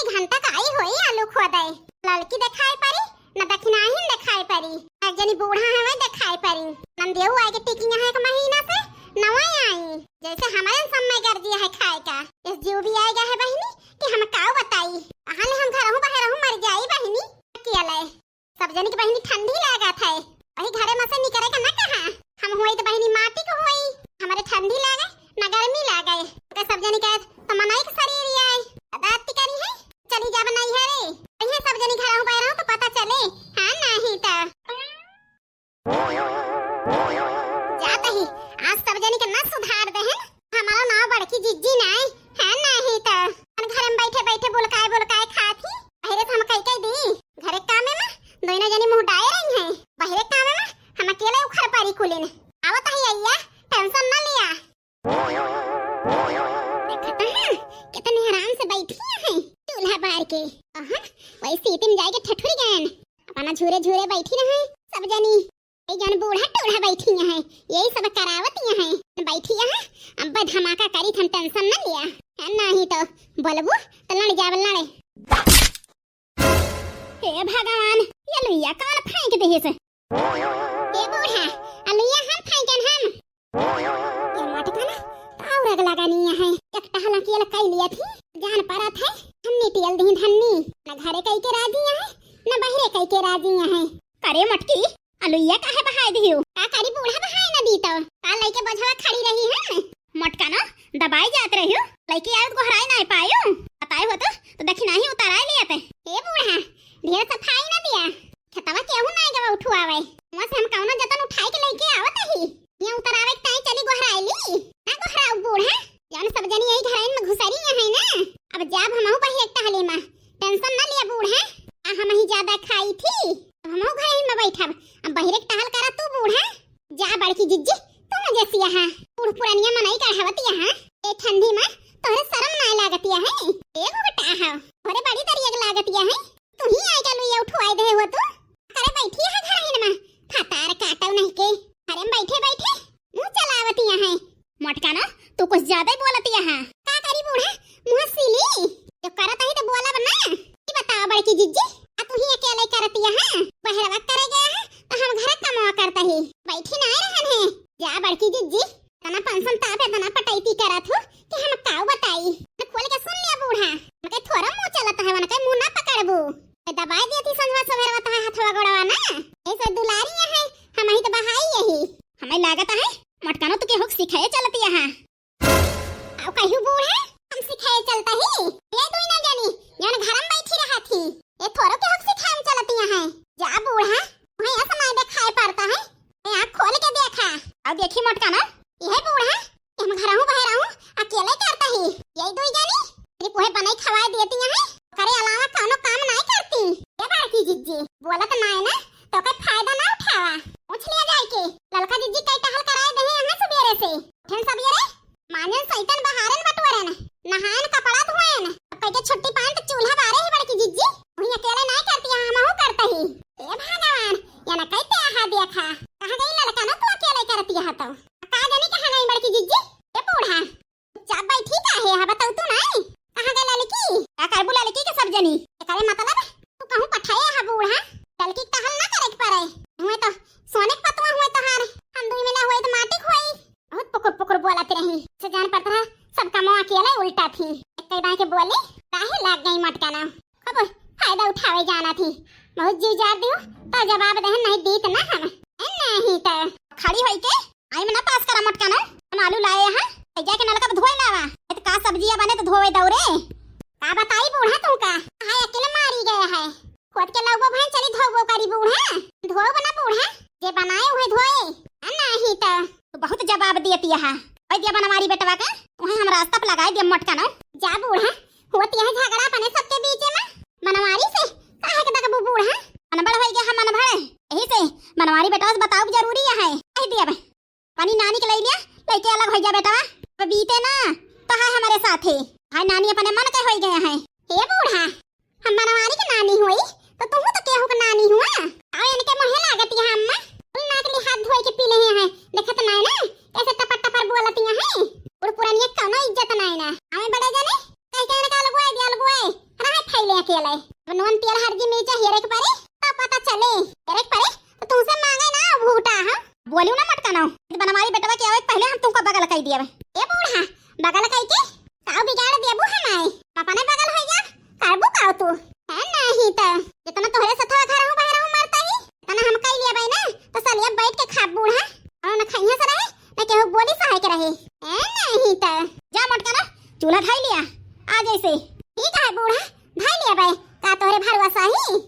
कई घंटा काई होई आलू खोदे लड़की देखाई पारी न दक्षिणाहीन देखाई पारी एक जनी बूढ़ा है वही देखाई पारी नंदेऊ आए के टिकिया है एक महीना से नवाई आई जैसे हमारे समय कर दिया है खाए का इस जीव भी आएगा है बहिनी कि हम काऊ बताई हाले हम घर रहूं बाहर रहूं मर जाई बहिनी कियाले सब जनी की बहिनी ठंडी लागत है वही घरे में से निकले का ना कहा हम होई तो बहिनी माटी को होई हमारे ठंडी लागे ना गर्मी लागे तो सब जनी का तमनाई के शरीर आए अदाती करी है चली जा बनाई है रे यही सब जनी घर रहूं बाहर रहूं तो पता चले हां नहीं तो जाते ही आज सब जनी के ना सुधार दे हमारा नाव बड़की जिज्जी नहीं है नहीं तो घर में बैठे बैठे बोलकाए खाती बहरे तो हम कई दी घरे कामे में दोनों जनी मुंह डाए रही हैं बहरे कामे में हम अकेले उखड़ पारी कुलिन आवत है अय्या टेंशन ना लिया देखता है कितने आराम से बैठी है चूल्हा बार के वही सीतिन जाके ठठुरी गए अपना झूरे झूरे बैठी रहे सब जनी ए जन बूढ़ा टूढ़ा बैठी है यही सब करावती है बैठी है अब धमाका करी थन टेंशन न लिया है नहीं तो बोलबू तो लड़ जावल लड़े हे भगवान ये लुइया कौन फेंक दे से ए बूढ़ा अलुइया हम फेंकन हम ये मटका ना ताव रग लगानी है एक टहला के लकाई लिया थी जान परत है हमने टियल दी धन्नी न घरे कई के राजी है न बहरे कई के राजी है करे मटकी अलुइया काहे बहाई दियो का करी बूढ़ा बहाई न दी तो का लइके बझवा खड़ी रही है मटका ना दबाई जात रहियो लइके आवत गोहराई नहीं पायो बताए हो तो दक्षिणाही उताराई लियते ए बूढ़ा ढेर सफाई न दिया खतवा केहू नहीं गवा उठवावे वहां से हम कौनो जतन उठाई के लइके आवत ही ये उतारावे के ताई चली गोहराई ली ना गोहराऊ बूढ़ा जान सब जनी यही घराइन में घुसरी है ना अब जाब हमहु बही एक टहली में टेंशन न लिया बूढ़ा हम ही ज्यादा खाई थी हमहु घरे में बैठब अब बहिरे टहल करा तू बूढ़ा जा बड़की जिज्जी तुम जैसी है बूढ़ पुरानिया मनाई कहावती है ए ठंडी में तोरे शर्म ना लागती है एगो बेटा है थोड़े बड़ी तरियक लागती है तू ही आई चलो ये उठवाई दे हो तू करे बैठी है घराइन में खतार काटो नहीं के घरे में बैठे बैठे मुंह चलावती है मटका ना तू कुछ ज्यादा ही बोलती है का करी बूढ़ा मुंह सीली जो करत है तो बोला बना की बताओ बड़की जिज्जी तू ही अकेले करती है बहरवा करे गया है तो हम घर कमावा करता ही बैठी ना रहन है जा बड़की जिज्जी तना पंसन तापे तना पटाईती करत हो कि हम काऊ बताई न खोल के सुन लिया बूढ़ा मके थोड़ा मुंह चलत है वनके मुंह ना पकड़बू दबाई देती संजवा सवेरवा तो हाथवा गोड़वा ना ऐसे दुलारी है हम ही तो बहाई यही हमें लागत है मटका नो तो के हुक सिखाए चलती है आउ कहियो बूढ़ा हम सिखाए चलता ही ये तू ना जानी जन घर में बैठी रहा थी ये थोरो के हक से खाम चलती है जा बूढ़ा वहां ऐसा नहीं दिखाई पड़ता है मैं आंख खोल के देखा अब देखी मटका ना ये बूढ़ा हम घर हूं बाहर हूं अकेले करता ही यही दो जानी तेरी पोहे बनाई खवाए देती है करे अलावा कोनो काम नहीं करती ये बाकी जिज्जी बोला तो नहीं ना तो कोई फायदा ना उठावा पूछ लिया जाए के ललका जिज्जी कई टहल कराए दे यहां सवेरे से उठन सवेरे मानन सैतन बहारन बटवरन नहान कपड़ा धोएन कई के छुट्टी पांट चूल्हा बारे ही बड़की जिज्जी वही अकेले नहीं करती है हम करता ही ए भगवान या ना कहते आहा देखा कहां गई ललका ना तू अकेले करती है तो का जाने कहां गई बड़की जिज्जी ए बूढ़ा चाप बैठी का है बताऊ तू नहीं कहां गई ललकी का करबू ललकी के सब जनी करे मतलब तू कहूं पठाए है बूढ़ा ललकी टहल ना करे पारे हुए तो सोने के पतवा हुए तो हार हम दुई मिला हुए तो माटी खोई बहुत पुकुर पुकुर बोलती रही से जान पड़ता है सब कामों अकेले उल्टा थी कई बार के बोले काहे लाग गई मटका ना अब फायदा उठावे जाना थी बहुत जीव जार दियो तो जवाब दे नहीं दीत ना हम नहीं तो खड़ी होई के आई में ना पास करा मटका ना हम आलू लाए हैं जाके नलका धोई लावा तो का सब्जियां बने तो धोवे दौरे का बताई बूढ़ा तू का हाय अकेले मारी गया है खुद के लोगो भाई चली धोबो करी बूढ़ा धोओ बना बूढ़ा जे बनाए हुए धोए नहीं तो बहुत जवाब देती है ओए दिया बना मारी बेटवा का वहां हम रास्ता पे लगाई दिया मटका ना जा बूढ़ा होती है झगड़ा बने सबके बीच में मनवारी से काहे के दगबू बूढ़ा अनबड़ होई गया हम अनबड़ यही से मनवारी बेटा बताओ जरूरी है कह दिया बे पानी नानी के ले लिया लेके अलग हो जा बेटा अब बीते ना तो है हमारे साथ है हाय नानी अपने मन के होई गया है हे बूढ़ा हम मनवारी के नानी होई तो तुम तो केहू के नानी हुआ आओ इनके मोहे लागत है अम्मा ना के हाथ धोए के पी ले हैं देखत नहीं ना कैसे टपट टपर बोलती हैं और पुरानी कोनो इज्जत नहीं ना हमें बड़े जाने कह के का लगवाए दिया लगवाए रहा अकेले नॉन तेल हरदी मिर्चा हेरे के परे तब पता चले हेरे के परे तो तुमसे मांगे ना भूटा हां बोलियो ना मटका ना बनवारी बेटवा के आवे पहले हम तुमको बगल कई दिया ए बूढ़ा बगल कई के काऊ बिगाड़ देबू हमारे पापा ने बगल होइया करबू काऊ तू है नहीं त जितना तोहरे सथवा खा रहूं बहरा हूं मरता ही तना हम कई लिया भाई ना तो सलिया बैठ के खा बूढ़ा और ना खइया से रहे ना केहू बोली सहाय के रहे है नहीं त जा मटका ना चूल्हा ढाई लिया आ जैसे ठीक है बूढ़ा ढाई लिया भाई का तोहरे भरवा सही